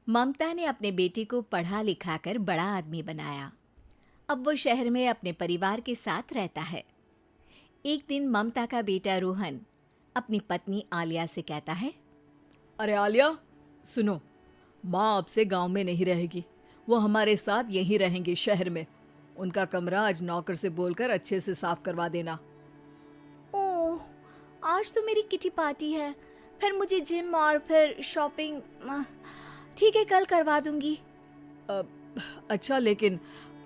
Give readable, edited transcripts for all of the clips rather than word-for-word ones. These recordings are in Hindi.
ममता ने अपने बेटे को पढ़ा लिखा कर बड़ा आदमी बनाया। अब वो शहर में अपने परिवार के साथ रहता है। एक दिन ममता का बेटा रोहन अपनी पत्नी आलिया से कहता है, अरे आलिया, सुनो, माँ अब से गांव में नहीं रहेगी। वो हमारे साथ यहीं रहेंगी शहर में। उनका कमरा आज नौकर से बोलकर अच्छे से साफ करवा देना। ओह, आज तो मेरी किटी पार्टी है, फिर मुझे जिम और फिर शॉपिंग। ठीक है, कल करवा दूंगी। अच्छा, लेकिन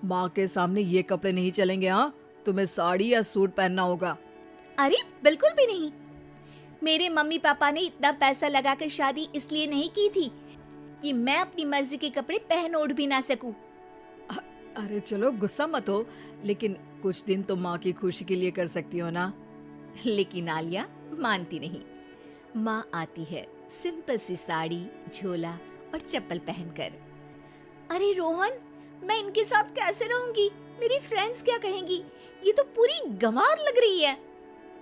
माँ के सामने ये कपड़े नहीं चलेंगे। हाँ, तुम्हें साड़ी या सूट पहनना होगा। अरे बिल्कुल भी नहीं। मेरे मम्मी पापा ने इतना पैसा लगाकर शादी इसलिए नहीं की थी कि मैं अपनी मर्जी के कपड़े पहन ओढ़ भी ना सकूं। अरे चलो, गुस्सा मत हो, लेकिन कुछ दिन तो माँ की खुशी के लिए कर सकती हो ना। लेकिन आलिया मानती नहीं। माँ आती है सिंपल सी साड़ी, झोला और चप्पल पहनकर। अरे रोहन, मैं इनके साथ कैसे रहूंगी? मेरी फ्रेंड्स क्या कहेंगी? ये तो पूरी गंवार लग रही है।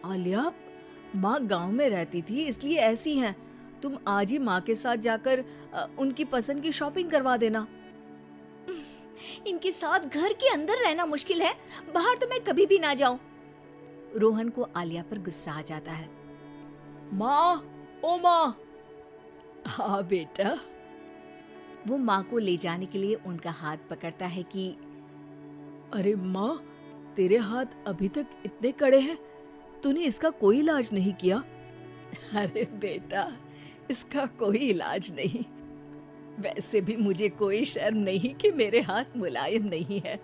आलिया, माँ गांव में रहती थी इसलिए ऐसी हैं। तुम आज ही माँ के साथ जाकर उनकी पसंद की शॉपिंग करवा देना। इनके साथ घर के अंदर रहना मुश्किल है, बाहर तो मैं कभी भी ना जाऊं। रोहन को आलिया पर गुस्सा आ जाता है। माँ, ओ माँ। हाँ बेटा। वो माँ को ले जाने के लिए उनका हाथ पकड़ता है कि अरे माँ, तेरे हाथ अभी तक इतने कड़े हैं, तूने इसका कोई इलाज नहीं किया? अरे बेटा, इसका कोई इलाज नहीं। वैसे भी मुझे कोई शर्म नहीं कि मेरे हाथ मुलायम नहीं है,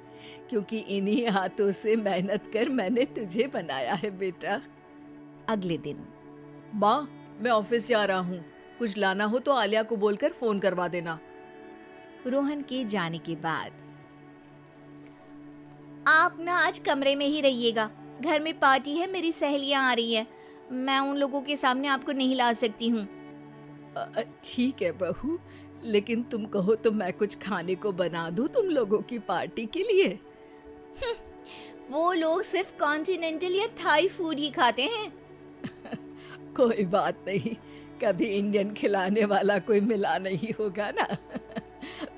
क्योंकि इन्हीं हाथों से मेहनत कर मैंने तुझे बनाया है बेटा। अगले दिन, माँ, मैं ऑफिस जा रहा हूँ। कुछ लाना हो तो आलिया को बोलकर फोन करवा देना। रोहन के जाने के बाद, आप ना आज कमरे में ही रहिएगा, घर में पार्टी है, मेरी सहेलियां आ रही है, मैं उन लोगों के सामने आपको नहीं ला सकती हूँ। ठीक है बहू, लेकिन तुम कहो तो मैं कुछ खाने को बना दूं तुम लोगों की पार्टी के लिए। वो लोग सिर्फ कॉन्टिनेंटल या थाई फूड ही खाते हैं। कोई बात नहीं, कभी इंडियन खिलाने वाला कोई मिला नहीं होगा ना।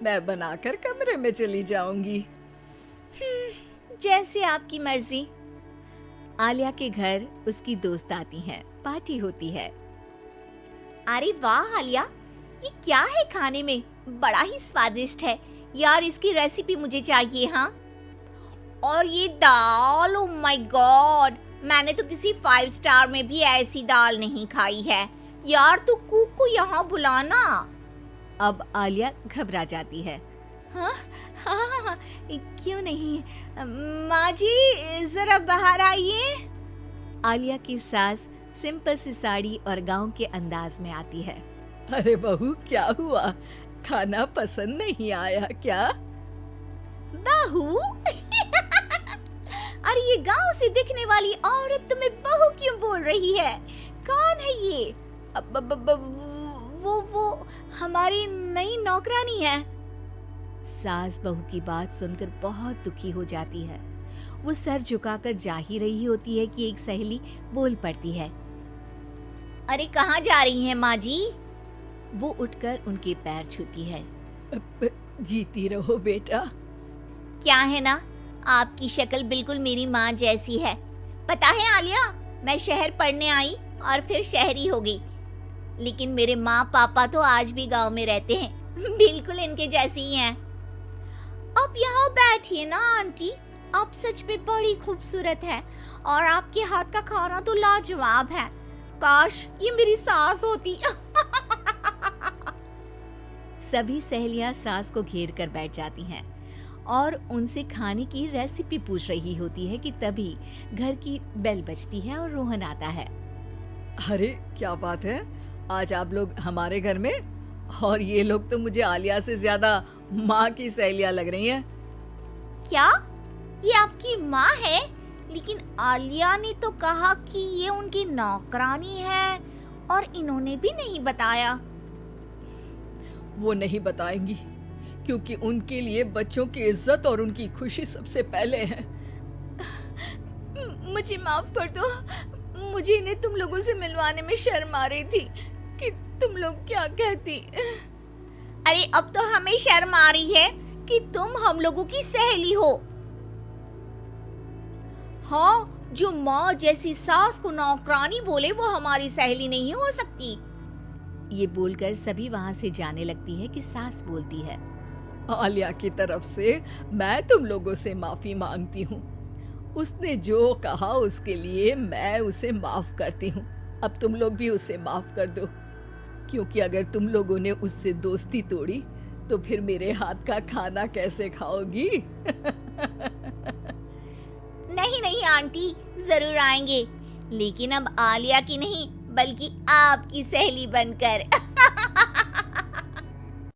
मैं बनाकर कमरे में चली जाऊंगी। जैसे आपकी मर्जी। आलिया के घर उसकी दोस्त आती हैं, पार्टी होती है। अरे वाह आलिया, ये क्या है खाने में? बड़ा ही स्वादिष्ट है यार, इसकी रेसिपी मुझे चाहिए। हाँ, और ये दाल, ओ माय गॉड, मैंने तो किसी 5 स्टार में भी ऐसी दाल नहीं खाई है यार, तू कुक को यहाँ बुलाना। अब आलिया घबरा जाती है। हाँ हाँ हाँ, क्यों नहीं, माँ जी जरा बाहर आइए। आलिया की सास सिंपल सी साड़ी और गांव के अंदाज में आती है। अरे बहू, क्या हुआ? खाना पसंद नहीं आया क्या? बहू? अरे ये गांव से दिखने वाली औरत तुम्हें बहू क्यों बोल रही है? कौन है ये? वो हमारी नई नौकरानी है। सास बहू की बात सुनकर बहुत दुखी हो जाती है। वो सर झुकाकर जा ही रही होती है कि एक सहेली बोल पड़ती है। अरे कहाँ जा रही हैं माँ जी? वो उठकर उनके पैर छूती है। जीती रहो बेटा। क्या है ना, आपकी शक्ल बिल्कुल मेरी माँ जैसी है। पता है आलिया, मैं शहर पढ़ने आई और फिर शहरी हो गई, लेकिन मेरे माँ पापा तो आज भी गांव में रहते हैं, बिल्कुल इनके जैसे ही हैं। आप यहाँ बैठिए ना आंटी, आप सच में बड़ी खूबसूरत है और आपके हाथ का खाना तो लाजवाब है। काश ये मेरी सास होती। सभी सहेलियां सास को घेर कर बैठ जाती हैं और उनसे खाने की रेसिपी पूछ रही होती है कि तभी घर की बेल बजती है और रोहन आता है। अरे क्या बात है, आज आप लोग हमारे घर में? और ये लोग तो मुझे आलिया से ज्यादा माँ की सहेलियां लग रही हैं। क्या ये आपकी माँ है? लेकिन आलिया ने तो कहा कि ये उनकी नौकरानी है और इन्होंने भी नहीं बताया। वो नहीं बताएंगी, क्योंकि उनके लिए बच्चों की इज्जत और उनकी खुशी सबसे पहले है। मुझे माफ कर दो, मुझे इन्हें तुम लोगों से मिलवाने में शर्म आ रही थी कि तुम लोग क्या कहती। अरे अब तो हमें शर्म आ रही है कि तुम हम लोगों की सहेली हो। हाँ, जो माँ जैसी सास को नौकरानी बोले वो हमारी सहेली नहीं हो सकती। ये बोलकर सभी वहां से जाने लगती है कि सास बोलती है, आलिया की तरफ से मैं तुम लोगों से माफी मांगती हूँ। उसने जो कहा उसके लिए मैं उसे माफ करती हूँ। अब तुम लोग भी उसे माफ कर दो, क्योंकि अगर तुम लोगों ने उससे दोस्ती तोड़ी तो फिर मेरे हाथ का खाना कैसे खाओगी? नहीं नहीं आंटी, जरूर आएंगे, लेकिन अब आलिया की नहीं बल्कि आपकी सहेली बनकर।